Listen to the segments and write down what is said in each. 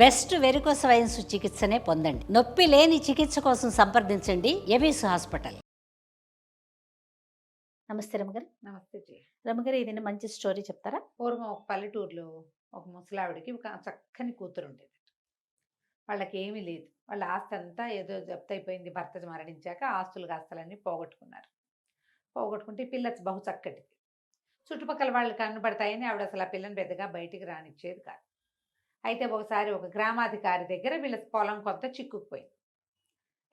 Best varicose veins చికిత్సనే పొందండి. నొప్పి లేని చికిత్స కోసం సంప్రదించండి ఎవిస్ హాస్పిటల్. నమస్తే రమగారు. నమస్తే జీ. రమగారు, ఏదైనా మంచి స్టోరీ చెప్తారా? పూర్వం ఒక పల్లెటూరులో ఒక ముసలావిడికి ఒక చక్కని కూతురు ఉండేది. వాళ్ళకి ఏమీ లేదు. వాళ్ళ ఆస్తి అంతా ఏదో జప్తయిపోయింది. భర్త మరణించాక ఆస్తులన్నీ పోగొట్టుకున్నారు. పోగొట్టుకుంటే ఈ పిల్ల బహు చక్కటిది. చుట్టుపక్కల వాళ్ళు కనబడతాయని ఆవిడ అసలు ఆ పిల్లని పెద్దగా బయటికి రానిచ్చేది కాదు. అయితే ఒకసారి ఒక గ్రామాధికారి దగ్గర వీళ్ళ పొలం కొంత చిక్కుకుపోయింది.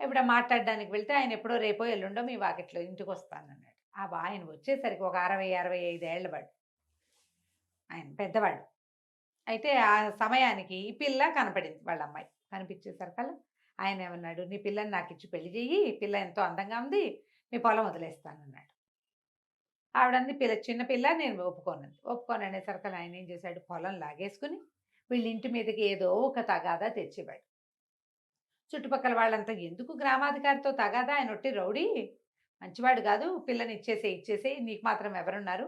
ఇప్పుడు మాట్లాడడానికి వెళ్తే ఆయన ఎప్పుడో రేపో ఎల్లుండో మీ వాకిట్లో ఇంటికి వస్తానన్నాడు. ఆయన వచ్చేసరికి ఒక 60-65 ఏళ్ళ వాడు. ఆయన పెద్దవాడు. అయితే ఆ సమయానికి ఈ పిల్ల కనపడింది వాళ్ళ అమ్మాయి. కనిపించేసరికల్లా ఆయన ఏమన్నాడు, నీ పిల్లని నాకు ఇచ్చి పెళ్లి చెయ్యి, పిల్ల ఎంతో అందంగా ఉంది, మీ పొలం వదిలేస్తానన్నాడు. ఆవిడంది చిన్న పిల్ల, నేను ఒప్పుకోనంది. ఒప్పుకోననేసరికల్లా ఆయన ఏం చేశాడు, పొలం లాగేసుకుని వీళ్ళ ఇంటి మీదకి ఏదో ఒక తగాదా తెచ్చేవాడు. చుట్టుపక్కల వాళ్ళంతా ఎందుకు గ్రామాధికారితో తగాదా, ఆయన ఒట్టి రౌడీ, మంచివాడు కాదు, పిల్లని ఇచ్చేసేయి, నీకు మాత్రం ఎవరున్నారు,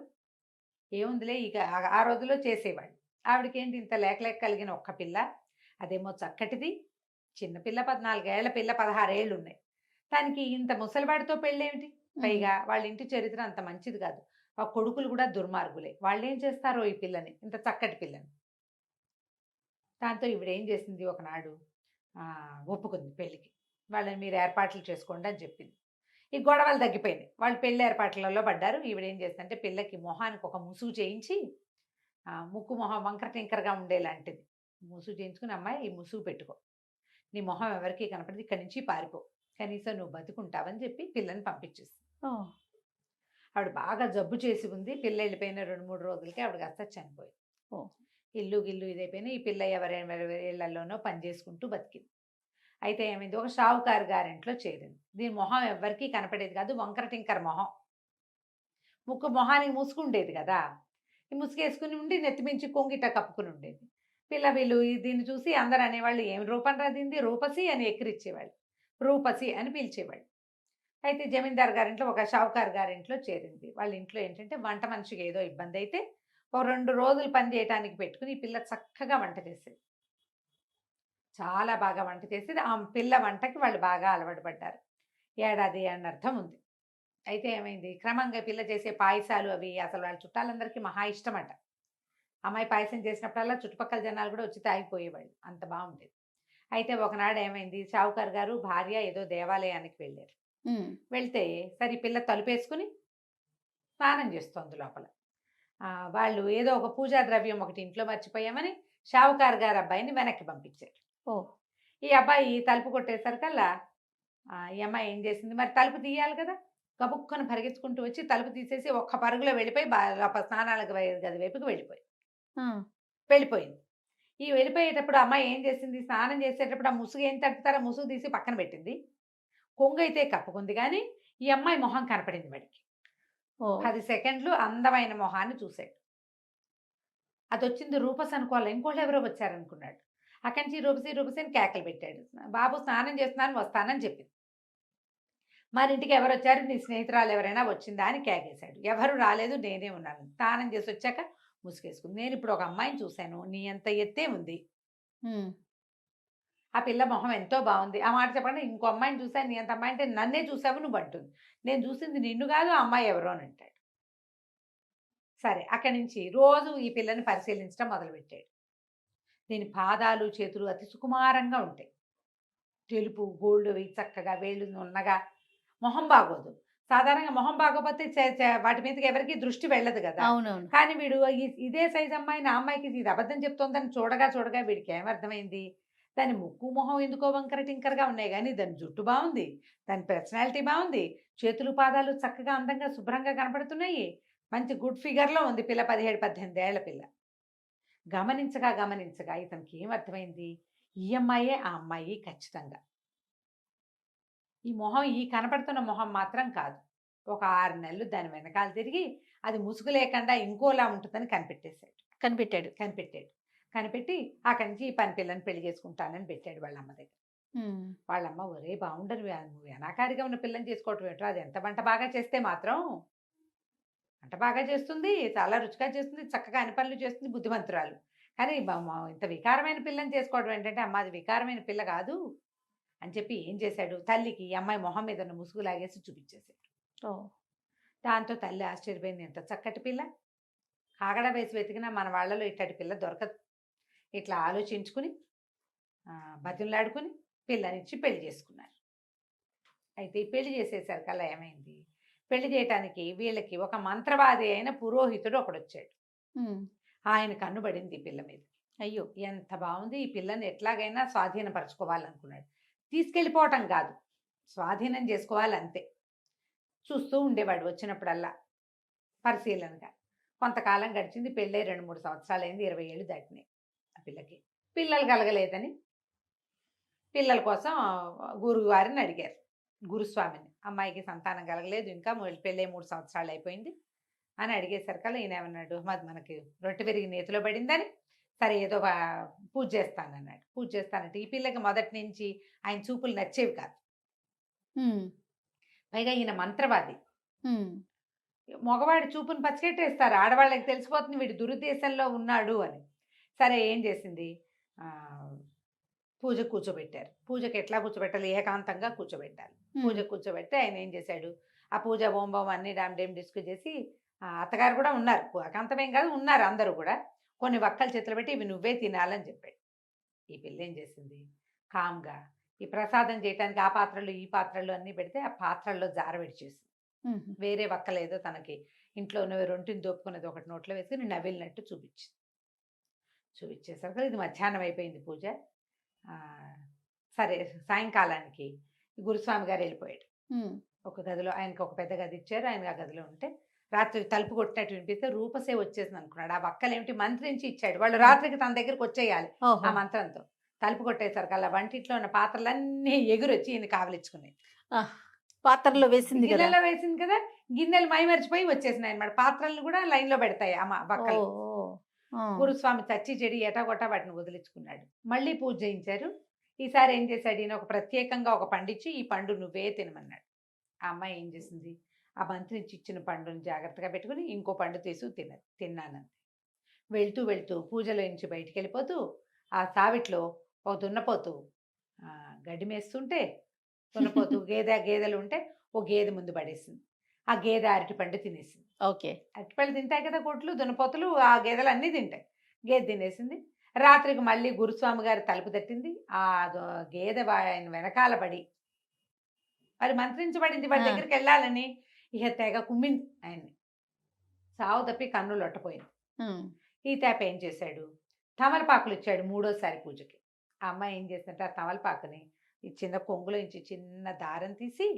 ఏముందిలే ఇక ఆ రోజుల్లో చేసేవాడు. ఆవిడకేంటి ఇంత లేక కలిగిన ఒక్క పిల్ల, అదేమో చక్కటిది, చిన్నపిల్ల, 14 ఏళ్ల పిల్ల, 16 ఏళ్ళు ఉన్నాయి. దానికి ఇంత ముసలివాడితో పెళ్ళేమిటి? పైగా వాళ్ళ ఇంటి చరిత్ర అంత మంచిది కాదు. ఆ కొడుకులు కూడా దుర్మార్గులే. వాళ్ళు ఏం చేస్తారో ఈ పిల్లని, ఇంత చక్కటి పిల్లని. దాంతో ఈవిడేం చేసింది, ఒకనాడు ఒప్పుకుంది పెళ్ళికి. వాళ్ళని మీరు ఏర్పాట్లు చేసుకోండి అని చెప్పింది. ఈ గొడవలు తగ్గిపోయినాయి. వాళ్ళు పెళ్లి ఏర్పాట్లలో పడ్డారు. ఈవిడేం చేస్తుందంటే పిల్లకి మొహానికి ఒక ముసుగు చేయించి, ముక్కు మొహం వంకర టింకరగా ఉండేలాంటిది ముసుగు చేయించుకుని, అమ్మాయి ఈ ముసుగు పెట్టుకో, నీ మొహం ఎవరికి కనపడదు, ఇక్కడి నుంచి పారిపో, కనీసం నువ్వు బతుకుంటావని చెప్పి పిల్లని పంపించేస్తుంది. ఆవిడ బాగా జబ్బు చేసి ఉంది. పిల్ల వెళ్ళిపోయిన 2-3 రోజులకి ఆవిడ కాస్త చనిపోయింది. ఇల్లు గిల్లు ఇదైపోయినా ఈ పిల్ల ఎవరెవరి ఇళ్లలోనో పని చేసుకుంటూ బతికింది. అయితే ఏమైంది, ఒక షావుకారు గారింట్లో చేరింది. దీని మొహం ఎవ్వరికీ కనపడేది కాదు, వంకర టింకర మొహం. మొహానికి ముసుగుండేది కదా, ఈ ముసుగేసుకుని ఉండి నెత్తిమించి కొంగిట కప్పుకుని ఉండేది. వీళ్ళు దీన్ని చూసి అందరు అనేవాళ్ళు, ఏం రూపం రాదింది, రూపసి అని ఎక్కిరిచ్చేవాళ్ళు, రూపసి అని పిలిచేవాళ్ళు. అయితే జమీందార్ గారింట్లో, ఒక షావుకారు గారింట్లో చేరింది. వాళ్ళ ఇంట్లో ఏంటంటే వంట మనిషికి ఏదో ఇబ్బంది అయితే ఓ 2 రోజులు పని చేయడానికి పెట్టుకుని ఈ పిల్ల చక్కగా వంట చేసేది, చాలా బాగా వంట చేసేది. ఆ పిల్ల వంటకి వాళ్ళు బాగా అలవాటు పడ్డారు. ఏడాది అని అర్థం ఉంది. అయితే ఏమైంది, క్రమంగా పిల్ల చేసే పాయసాలు అవి అసలు వాళ్ళ చుట్టాలందరికీ మహా ఇష్టమట. అమ్మాయి పాయసం చేసినప్పుడల్లా చుట్టుపక్కల జనాలు కూడా వచ్చి తాగిపోయేవాళ్ళు, అంత బాగుండేది. అయితే ఒకనాడు ఏమైంది, షావుకారు గారు భార్య ఏదో దేవాలయానికి వెళ్ళారు. వెళ్తే సరే పిల్ల తలుపేసుకుని స్నానం చేస్తోంది లోపల. వాళ్ళు ఏదో ఒక పూజా ద్రవ్యం ఒకటి ఇంట్లో మర్చిపోయామని షావుకారు గారు అబ్బాయిని వెనక్కి పంపించారు. ఈ అబ్బాయి తలుపు కొట్టేసరికల్లా ఈ అమ్మాయి ఏం చేసింది, మరి తలుపు తీయాలి కదా, గబుక్కను పరిగెత్తుకుంటూ వచ్చి తలుపు తీసేసి ఒక్క పరుగులో వెళ్ళిపోయి స్నానాలకు గది వైపుకి వెళ్ళిపోయింది. ఈ వెళ్ళిపోయేటప్పుడు అమ్మాయి ఏం చేసింది, స్నానం చేసేటప్పుడు ఆ ముసుగు ఏం తట్టుతారో ముసుగు తీసి పక్కన పెట్టింది. కొంగైతే కప్పుకుంది, కానీ ఈ అమ్మాయి మొహం కనపడింది వాడికి. 10 సెకండ్లు అందమైన మొహాన్ని చూశాడు. అది వచ్చింది రూపస్ అనుకోవాలి, ఇంకోళ్ళు ఎవరో వచ్చారనుకున్నాడు. అక్కడి నుంచి రూపసి అని కేకలు పెట్టాడు. బాబు స్నానం చేస్తున్నాను, వస్తానని చెప్పింది. మరి ఇంటికి ఎవరు వచ్చారు, నీ స్నేహితురాలు ఎవరైనా వచ్చిందా అని కేకేశాడు. ఎవరు రాలేదు, నేనే ఉన్నాను. స్నానం చేసి వచ్చాక ముసుగేసుకుంది. నేను ఇప్పుడు ఒక అమ్మాయిని చూశాను, నీ అంత ఎత్తే ఉంది, ఆ పిల్ల మొహం ఎంతో బాగుంది. ఆ మాట చెప్పండి, ఇంకో అమ్మాయిని చూశాను, నీ అంత అమ్మాయి అంటే నన్నే చూసావు నువ్వు అంటుంది. నేను చూసింది నిన్ను కాదు, ఆ అమ్మాయి ఎవరో అని అంటాడు. సరే, అక్కడి నుంచి రోజు ఈ పిల్లని పరిశీలించడం మొదలుపెట్టాడు. దీని పాదాలు చేతులు అతి సుకుమారంగా ఉంటాయి, తెలుపు గోల్డ్ అవి చక్కగా వేళ్ళు ఉన్నగా. మొహం బాగోదు, సాధారణంగా మొహం బాగోపోతే వాటి మీదకి ఎవరికి దృష్టి వెళ్ళదు కదా. అవునవును. కానీ వీడు ఇదే సైజ్ అమ్మాయి, నా అమ్మాయికి ఇది అబద్ధం చెప్తోందని చూడగా వీడికి ఏమర్థమైంది, దాని ముక్కు మొహం ఎందుకో వంకర టింకరగా ఉన్నాయి, కానీ దాని జుట్టు బాగుంది, దాని పర్సనాలిటీ బాగుంది, చేతులు పాదాలు చక్కగా అందంగా శుభ్రంగా కనపడుతున్నాయి, మంచి గుడ్ ఫిగర్లో ఉంది పిల్ల, 17-18 ఏళ్ల పిల్ల. గమనించగా ఇతనికి ఏమర్థమైంది, ఈ అమ్మాయే ఆ అమ్మాయి ఖచ్చితంగా. ఈ కనపడుతున్న మొహం మాత్రం కాదు. ఒక 6 నెలలు దాని వెనకాల తిరిగి అది ముసుగు లేకుండా ఇంకోలా ఉంటుందని కనిపెట్టి అక్కడి నుంచి ఈ పని పిల్లని పెళ్లి చేసుకుంటానని పెట్టాడు వాళ్ళ అమ్మ దగ్గర. వాళ్ళమ్మ, ఒరే బాగుండరు, నువ్వు అనాకారిగా ఉన్న పిల్లని చేసుకోవటం ఏంటో, అది ఎంత వంట బాగా చేస్తే మాత్రం, వంట బాగా చేస్తుంది, చాలా రుచిగా చేస్తుంది, చక్కగా అన్ని పనులు చేస్తుంది, బుద్ధిమంతురాలు, కానీ ఇంత వికారమైన పిల్లని చేసుకోవడం ఏంటంటే, అమ్మ అది వికారమైన పిల్ల కాదు అని చెప్పి ఏం చేశాడు, తల్లికి ఈ అమ్మాయి మొహం మీద ఉన్న ముసుగు లాగేసి చూపించేశాడు. ఓహ్! దాంతో తల్లి ఆశ్చర్యపోయింది. ఎంత చక్కటి పిల్ల! కాగడా వేసి వెతికినా మన వాళ్ళలో ఇట్టటి పిల్ల దొరకదు. ఇట్లా ఆలోచించుకుని బతిమలాడుకుని పిల్లనిచ్చి పెళ్లి చేసుకున్నారు. అయితే ఈ పెళ్లి చేసేసరికల్లా ఏమైంది, పెళ్లి చేయటానికి వీళ్ళకి ఒక మంత్రవాది అయిన పురోహితుడు ఒకడొచ్చాడు. హ్మ్. ఆయన కన్ను పడింది ఈ పిల్ల మీద. అయ్యో! ఎంత బాగుంది ఈ పిల్లని ఎట్లాగైనా స్వాధీనపరచుకోవాలనుకున్నాడు. తీసుకెళ్ళిపోవటం కాదు, స్వాధీనం చేసుకోవాలంతే. చూస్తూ ఉండేవాడు వచ్చినప్పుడల్లా పరిశీలనగా. కొంతకాలం గడిచింది. పెళ్ళై 2, 3 సంవత్సరాలైంది. 20 ఏళ్ళు దాటినాయి ఆ పిల్లకి. పిల్లలు కలగలేదని పిల్లల కోసం గురువుగారిని అడిగారు. గురుస్వామిని. అమ్మాయికి సంతానం కలగలేదు ఇంకా పెళ్ళై 3 సంవత్సరాలు అయిపోయింది అని అడిగేసరికల్లా ఈయన ఏమన్నాడు, మాది మనకి రొట్టె విరిగి నేతిలో పడిందని, సరే ఏదో పూజ చేస్తానన్నాడు. పూజ చేస్తానంటే ఈ పిల్లకి మొదటి నుంచి ఆయన చూపులు నచ్చేవి కాదు. హ్మ్. పైగా ఈయన మంత్రవాది. హ్మ్. మగవాడి చూపుని పసిగట్టేస్తారు. ఆడవాళ్ళకి తెలిసిపోతుంది వీడు దురుద్దేశంలో ఉన్నాడు అని. సరే ఏం చేసింది, పూజకు కూర్చోబెట్టారు. పూజకి ఎట్లా కూర్చోబెట్టాలి, ఏకాంతంగా కూర్చోబెట్టాలి. హ్మ్. పూజకు కూర్చోబెడితే ఆయన ఏం చేశాడు, ఆ పూజ ఓం బోం అన్ని డామ్ డేమ్ డిస్కస్ చేసి, అత్తగారు కూడా ఉన్నారు. ఏకాంతమేం కాదు, ఉన్నారు అందరూ కూడా. కొన్ని వక్కలు చేతులు పెట్టి ఇవి నువ్వే తినాలని చెప్పాడు. ఈ పిల్ల ఏం చేసింది, కామ్‌గా ఈ ప్రసాదం చేయటానికి ఆ పాత్రలు, ఈ పాత్రలు అన్నీ పెడితే ఆ పాత్రల్లో జారవిడిచేసింది. హుహు. వేరే వక్కలేదో తనకి ఇంట్లో రొంటిని దోపుకున్నది ఒకటి నోట్లో వేసుకొని నవిలినట్టు చూపించింది. చూపించేసరికి ఇది మధ్యాహ్నం అయిపోయింది పూజ. సరే సాయంకాలానికి గురుస్వామి గారు వెళ్ళిపోయాడు. హ్మ్. ఒక గదిలో ఆయనకి ఒక పెద్ద గది ఇచ్చారు. ఆయన ఆ గదిలో ఉంటే రాత్రి తలుపు కొట్టినట్టు వినిపిస్తే రూపసే వచ్చేసింది అనుకున్నాడు. ఆ వక్కలేమిటి మంత్రించి ఇచ్చాడు. వాళ్ళు రాత్రికి తన దగ్గరికి వచ్చేయాలి ఆ ఓహో! మంత్రంతో. తలుపు కొట్టేసరికల్లా వంటింట్లో ఉన్న పాత్రలన్నీ ఎగురొచ్చి ఈయన కావలిచ్చుకున్నాయి. ఆ! పాత్రలో వేసింది గదా! గిన్నెలో వేసింది కదా! గిన్నెలు మైమరిచిపోయి వచ్చేసినాయన్నమాట. పాత్రలను కూడా లైన్‌లో పెడతాయి వక్కలు. ఓహ్! ఓహ్! ఆ! గురుస్వామి చచ్చి చెడి ఎటాగొట్టా వాటిని వదిలించుకున్నాడు. మళ్ళీ పూజ చేయించారు. ఈసారి ఏం చేశాడు ఈయన, ఒక ప్రత్యేకంగా ఒక పండిచ్చి ఈ పండు నువ్వే తినమన్నాడు. ఆ అమ్మాయి ఏం చేసింది, ఆ మంత్రించి ఇచ్చిన పండుని జాగ్రత్తగా పెట్టుకుని ఇంకో పండు తీసి తిన్నానంది. వెళ్తూ వెళ్తూ పూజలో నుంచి బయటికెళ్ళిపోతూ ఆ సావిట్లో ఒక దున్నపోతు గడ్డి మేస్తుంటే, దున్నపోతు గేదెలు ఉంటే ఓ గేదె ముందు పడేసింది. ఆ గేదె అరటిపండు తినేసింది. ఓకే. అరటిపళ్ళు తింటాయి కదా కొట్లు, దున్నపోతులు, ఆ గేదెలు అన్నీ తింటాయి. గేదె తినేసింది. రాత్రికి మళ్ళీ గురుస్వామి గారి తలుపు తట్టింది. ఆ గేదె ఆయన వెనకాల పడి మరి మంత్రించబడింది వాడి ఆ! దగ్గరికెళ్ళాలని. ఇహ తెగ కుమ్మింది ఆయన్ని. సావు తప్పి కన్ను లొట్టపోయింది. హ్మ్. ఈ తేప ఏం చేశాడు, తమలపాకులిచ్చాడు మూడోసారి పూజకి. ఆ అమ్మాయి ఏం చేసిందంటే, ఆ తమలపాకుని ఈ చిన్న కొంగులో నుంచి చిన్న దారం తీసి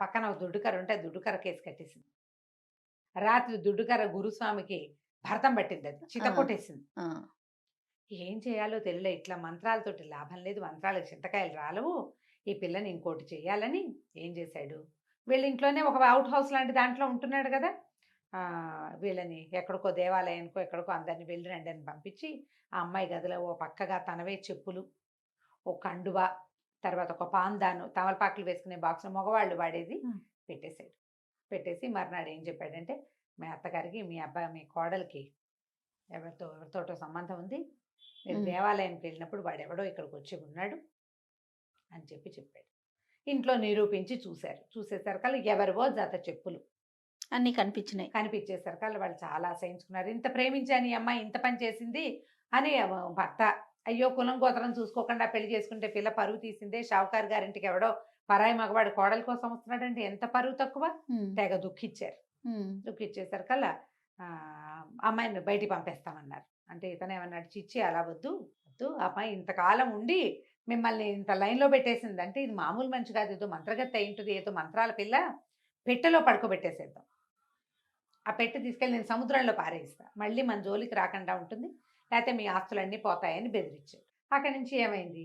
పక్కన ఒక దుడ్డుకర్ర ఉంటే ఆ దుడ్డుకర్రకేసి కట్టేసింది. రాత్రి దుడ్డుకర్ర గురుస్వామికి భరతం పట్టిందది. ఆ! చితక్కొట్టేసింది. ఆ! ఏం చేయాలో తెలియలే. ఇట్లా మంత్రాలతోటి లాభం లేదు. మంత్రాలకు చింతకాయలు రాలవు. ఈ పిల్లని ఇంకోటి చెయ్యాలని ఏం చేశాడు, వీళ్ళ ఇంట్లోనే ఒక ఔట్ హౌస్ లాంటి దాంట్లో ఉంటున్నాడు కదా! వీళ్ళని ఎక్కడికో దేవాలయానికో, ఎక్కడికో అందరిని వెళ్ళి రండి అని పంపించి, ఆ అమ్మాయి గదిలో ఓ పక్కగా తనవే చెప్పులు, ఓ కండువ, తర్వాత ఒక పాందాను, తమలపాకులు వేసుకునే బాక్స్ మగవాళ్ళు వాడేది హ్మ్. పెట్టేసాడు. పెట్టేసి మర్నాడు ఏం చెప్పాడంటే, మీ అత్తగారికి మీ కోడలికి ఎవరితోటో సంబంధం ఉంది. మీరు హ్మ్. దేవాలయానికి వెళ్ళినప్పుడు వాడెవడో ఇక్కడికొచ్చి ఉన్నాడు అని చెప్పాడు. ఇంట్లో నిరూపించి చూశారు. చూసేసరికల్లా ఎవరివో జత చెప్పులు అన్నీ కనిపించినాయి. కనిపించేసరికల్లా వాళ్ళు చాలా అసహించుకున్నారు. ఇంత ప్రేమించాను ఈ అమ్మాయి ఇంత పని చేసింది అని భర్త, అయ్యో కులం గోత్రం చూసుకోకుండా పెళ్లి చేసుకుంటే పిల్ల పరువు తీసిందే, షావుకారు గారింటికి ఎవడో పరాయి మగవాడు కోడలి కోసం వస్తున్నాడంటే ఎంత పరువు తక్కువ. హ్మ్. తెగ దుఃఖిచ్చారు. హ్మ్. దుఃఖిచ్చేసరికల్లా అమ్మాయిని బయటికి పంపేస్తామన్నారు. అంటే ఇతనేమన్నాడు, చిచ్చి అలా వద్దు, వద్దు, ఆ అమ్మాయి ఇంతకాలం ఉండి మిమ్మల్ని ఇంత లైన్‌లో పెట్టేసిందంటే ఇది మామూలు మనిషి కాదు. ఏదో మంత్రగత్తె అయ్యుంటది. ఏదో మంత్రాల పిల్ల. పెట్టెలో పడుకోబెట్టేసేద్దాం. ఆ పెట్టె తీసుకెళ్ళి నేను సముద్రంలో పారేయిస్తా. మళ్ళీ మన జోలికి రాకుండా ఉంటుంది. లేతే మీ ఆస్తులన్నీ పోతాయని బెదిరిచ్చాడు. అక్కడి నుంచి ఏమైంది,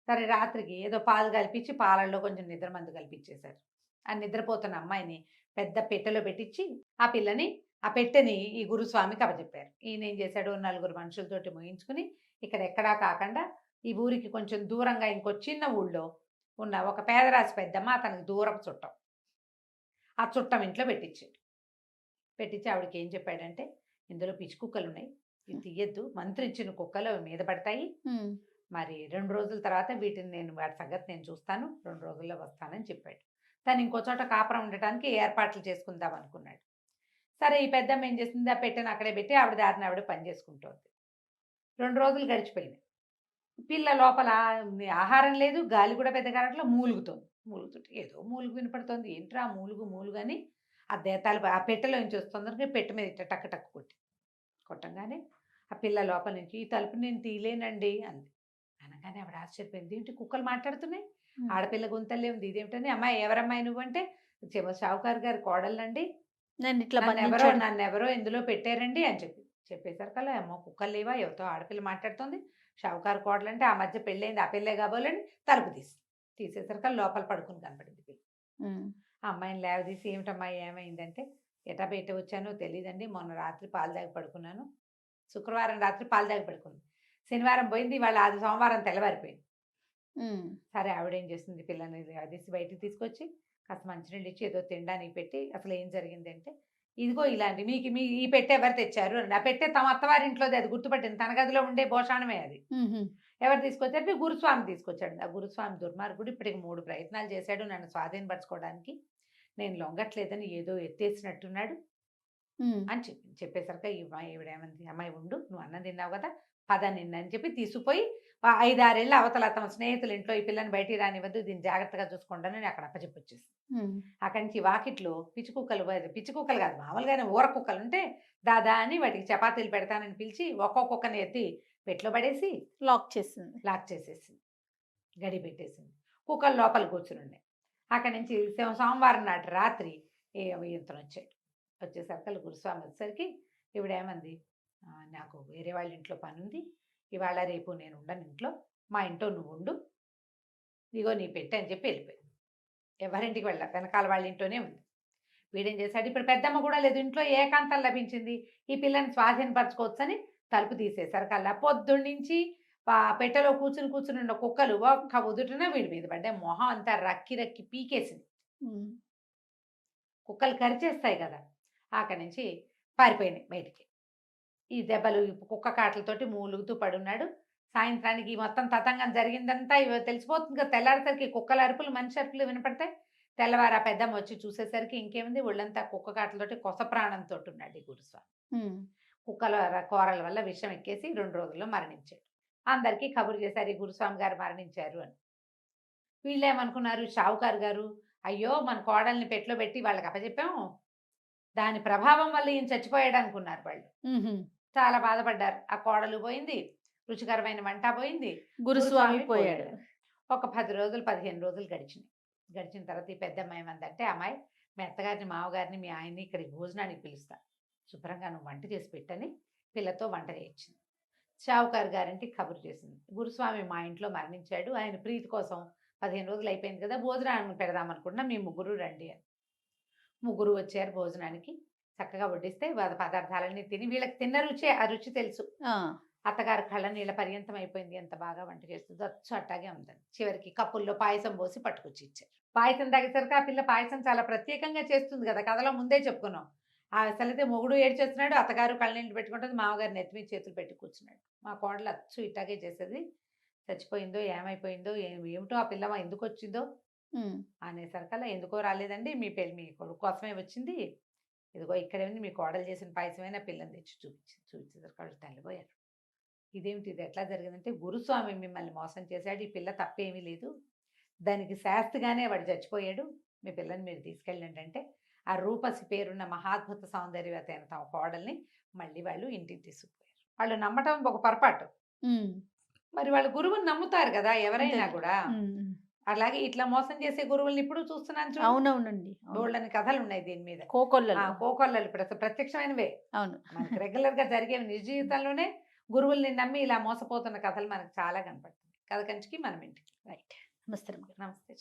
సరే రాత్రికి ఏదో పాలు కలిపించి పాలల్లో కొంచెం నిద్ర మందు కలిపిచ్చేశారు. ఆ నిద్రపోతున్న అమ్మాయిని పెద్ద పెట్టెలో పెట్టిచ్చి, ఆ పిల్లని ఆ పెట్టెని ఈ గురుస్వామికి అప్పజెప్పారు. ఈయనేం చేశాడు, నలుగురు మనుషులతోటి మోయించుకుని ఇక్కడెక్కడా కాకుండా ఈ ఊరికి కొంచెం దూరంగా ఇంకో చిన్న ఊళ్ళో ఉన్న ఒక పేదరాశి పెద్దమ్మ అతనికి దూరపు చుట్టం. ఆ చుట్టం ఇంట్లో పెట్టించాడు. పెట్టించి ఆవిడకి ఏం చెప్పాడంటే, ఇందులో పిచ్చి కుక్కలున్నాయి. ఇది తీయద్దు, మంత్రించిన కుక్కలు అవి మీద పడతాయి. మరి 2 రోజుల తర్వాత వీటిని నేను వాటి సంగతి నేను చూస్తాను. 2 రోజుల్లో వస్తానని చెప్పాడు. తను ఇంకో చోట కాపురం ఉండటానికి ఏర్పాట్లు చేసుకుందాం అనుకున్నాడు. సరే ఈ పెద్దమ్మ ఏం చేసింది, ఆ పెట్టెను అక్కడే పెట్టి ఆవిడ దారిన ఆవిడ పని చేసుకుంటోంది. 2 రోజులు గడిచిపోయినాయి. పిల్ల లోపల ఆహారం లేదు, గాలి కూడా పెద్దగా రావట్లే, మూలుగుతోంది. మూలుగుతుంటే ఏదో మూలుగు వినపడుతోంది. ఏంట్రా మూలుగు మూలుగు అని ఆ దేతాలు ఆ పెట్టెలో నుంచి వస్తుందనుకో పెట్టె మీద ఇట్ట టక్ టక్ కొట్టంగానే ఆ పిల్ల లోపల నుంచి ఈ తలుపు నేను తీయలేనండి అంది. అనగానే ఆవిడ ఆశ్చర్యపోయింది. ఏంటి కుక్కలు మాట్లాడుతున్నాయి, ఆడపిల్ల గొంతల్లే ఉంది, ఇదేమిటని. అమ్మాయి ఎవరమ్మాయి నువ్వంటే, షావుకారు గారి కోడలండి, నన్ను ఇట్లా నన్నెవరో ఇందులో పెట్టారండి అని చెప్పేసరికల్లా అమ్మో కుక్కలు లేవా, ఎవరితో ఆడపిల్ల మాట్లాడుతోంది, షావుకారు కోడలంటే ఆ మధ్య పెళ్ళైంది, ఆ పెళ్ళే కాబోలని తలుపు తీసేసరికల్లా లోపల పడుకుని కనపడింది పిల్ల. ఆ అమ్మాయిని లేవదీసి ఏమిటమ్మాయి ఏమైందంటే, ఎటా బయట వచ్చానో తెలియదండి, మొన్న రాత్రి పాలు తాగి పడుకున్నాను, శుక్రవారం రాత్రి పాలు తాగి పడుకుంది, శనివారం పోయింది, ఇవాళ అది సోమవారం తెల్లవారిపోయింది. సరే ఆవిడేం చేస్తుంది, పిల్లని లేవదీసి బయటికి తీసుకొచ్చి కాస్త మంచినీళ్ళు ఇచ్చి ఏదో తినడానికి పెట్టి, అసలు ఏం జరిగిందంటే, ఇదిగో ఇలాంటి మీ ఈ పెట్టె ఎవరు తెచ్చారు అని. ఆ పెట్టె తమ అత్తవారింట్లోది, అది గుర్తుపట్టింది, తన గదిలో ఉండే భోషాణమే అది. ఎవరు తీసుకొచ్చారు, మీ గురుస్వామి తీసుకొచ్చాడు. ఆ గురుస్వామి దుర్మార్గుడు ఇప్పటికి 3 ప్రయత్నాలు చేశాడు నన్ను స్వాధీనపరచుకోవడానికి, నేను లొంగట్లేదని ఏదో ఎత్తేసినట్టున్నాడు అని చెప్పేసరికి ఈవిడేమంది, అమ్మాయి ఉండు, నువ్వు అన్నం తిన్నావు కదా, పద నిన్నని చెప్పి తీసుకుపోయి 5-6 ఏళ్ళ అవతల తమ స్నేహితుల ఇంట్లో ఈ పిల్లని బయటికి రానివ్వద్దు, దీన్ని జాగ్రత్తగా చూసుకుంటాను అని అక్కడ అప్పచెప్పొచ్చేసి, అక్కడి నుంచి వాకిట్లో పిచ్చి కుక్కలు కాదు మామూలుగానే ఊర కుక్కలు ఉంటే దాదా అని వాటికి చపాతీలు పెడతానని పిలిచి ఒక్కొక్కని ఎత్తి పెట్లో పడేసి లాక్ చేసేసింది, గడి పెట్టేసింది. కుక్కలు లోపల కూర్చుని ఉన్నాయి. అక్కడి నుంచి సోమవారం నాటి రాత్రి ఇతను వచ్చేసరికి గురుస్వామి వచ్చేసరికి ఈవిడేమంది, నాకు వేరే వాళ్ళ ఇంట్లో పని ఉంది, ఇవాళ రేపు నేను ఉండను ఇంట్లో, మా ఇంట్లో నువ్వు ఉండు, ఇగో నీ పెట్టే అని చెప్పి వెళ్ళిపోయింది. ఎవరింటికి వెళ్ళా, వెనకాల వాళ్ళ ఇంట్లోనే ఉంది. వీడేం చేశాడు, ఇప్పుడు పెద్దమ్మ కూడా లేదు ఇంట్లో, ఏకాంతం లభించింది, ఈ పిల్లని స్వాధీనపరచుకోవచ్చని తలుపు తీసేసరికల్లా పొద్దున్నుంచి పెట్టెలో కూర్చుని ఉన్న కుక్కలు ఒక్క ఉదుటిన వీడి మీద పడ్డాయి. మొహం అంతా రక్కి పీకేసింది. కుక్కలు కరిచేస్తాయి కదా, అక్కడి నుంచి పారిపోయినాయి బయటికి. ఈ దెబ్బలు కుక్క కాటలతోటి మూలుగుతూ పడున్నాడు. సాయంత్రానికి మొత్తం తతంగం జరిగిందంతా తెలిసిపోతుంది కదా. తెల్లారేసరికి కుక్కల అరుపులు, మనిషి అరుపులు వినపడతాయి. తెల్లవారు ఆ పెద్దమ్మ వచ్చి చూసేసరికి ఇంకేముంది, ఒళ్ళంతా కుక్క కాటలతోటి కొస ప్రాణంతో ఉన్నాడు ఈ గురుస్వామి. కుక్కల కోరల వల్ల విషం ఎక్కేసి 2 రోజుల్లో మరణించాడు. అందరికీ కబురు చేశారు, ఈ గురుస్వామి గారు మరణించారు అని. వీళ్ళేమనుకున్నారు, షావుకారు గారు అయ్యో మన కోడల్ని పెట్లో పెట్టి వాళ్ళకి అప్పచెప్పాము, దాని ప్రభావం వల్ల ఈయన చచ్చిపోయాడు అనుకున్నారు వాళ్ళు. చాలా బాధపడ్డారు. ఆ కోడలు పోయింది, రుచికరమైన వంట పోయింది, గురుస్వామి పోయాడు. ఒక 10 రోజులు 15 రోజులు గడిచిన తర్వాత ఈ పెద్దమ్మాయి ఏమందంటే, అమ్మాయి మీ అత్తగారిని మామగారిని మీ ఆయన్ని ఇక్కడికి భోజనానికి పిలుస్తా, శుభ్రంగా నువ్వు వంట చేసి పెట్టని పిల్లతో వంట చేయించింది. షావుకారు గారింటికి కబురు చేసింది, గురుస్వామి మా ఇంట్లో మరణించాడు, ఆయన ప్రీతి కోసం 15 రోజులు అయిపోయింది కదా, భోజనాన్ని పెడదాం అనుకుంటున్నా, మీ ముగ్గురు రండి అని. ముగ్గురు వచ్చారు భోజనానికి. చక్కగా వడ్డిస్తే పదార్థాలన్నీ తిని, వీళ్ళకి తిన్న రుచే ఆ రుచి తెలుసు. అత్తగారు కళ్ళ నీళ్ళ పర్యంతం అయిపోయింది, ఎంత బాగా వంట చేస్తుంది, అచ్చు అట్టాగే ఉందని. చివరికి కప్పుల్లో పాయసం పోసి పట్టుకొచ్చి ఇచ్చారు. పాయసం తాగేసరికి ఆ పిల్ల పాయసం చాలా ప్రత్యేకంగా చేస్తుంది కదా, కథలో ముందే చెప్పుకున్నాం. అసలైతే మొగుడు ఏడ్చేస్తున్నాడు, అత్తగారు కళ్ళనీళ్ళు పెట్టుకుంటుంది, మామగారు నెత్తిమీద చేతులు పెట్టి కూర్చున్నాడు. మా కోడలు అచ్చు ఇట్టాగే చేసేది, చచ్చిపోయిందో ఏమైపోయిందో ఏమిటో ఆ పిల్ల ఎందుకు వచ్చిందో అనేసరికల్లా, ఎందుకో రాలేదండి, మీ కొడుకు కోసమే వచ్చింది, ఇదిగో ఇక్కడే ఉంది, మీ కోడలు చేసిన పాయసమైనా పిల్లని తెచ్చి చూపించేసరికి వాళ్ళు తల్లిపోయారు. ఇదేమిటి, ఇది ఎట్లా జరిగిందంటే, గురుస్వామి మిమ్మల్ని మోసం చేశాడు, ఈ పిల్ల తప్పేమీ లేదు, దానికి శాస్తిగానే వాడు చచ్చిపోయాడు, మీ పిల్లని మీరు తీసుకెళ్ళండి అంటే, ఆ రూపసి పేరున్న మహాద్భుత సౌందర్యవతి అయిన తమ కోడల్ని మళ్ళీ వాళ్ళు ఇంటికి తీసుకుపోయారు. వాళ్ళు నమ్మటం ఒక పొరపాటు, మరి వాళ్ళు గురువుని నమ్ముతారు కదా ఎవరైనా కూడా. అలాగే ఇట్లా మోసం చేసే గురువుల్ని ఇప్పుడు చూస్తున్నాను. అవునవునండి, బోల్డని కథలు ఉన్నాయి దీని మీద. కోకొల్లలు ఇప్పుడు అసలు ప్రత్యక్షమైనవే. అవును, మనకి రెగ్యులర్ గా జరిగేవి. నిజ జీవితంలోనే గురువుల్ని నమ్మి ఇలా మోసపోతున్న కథలు మనకు చాలా కనపడుతుంది. కథ కంచికి మనం ఇంటికి. రైట్. నమస్తే. నమస్తే.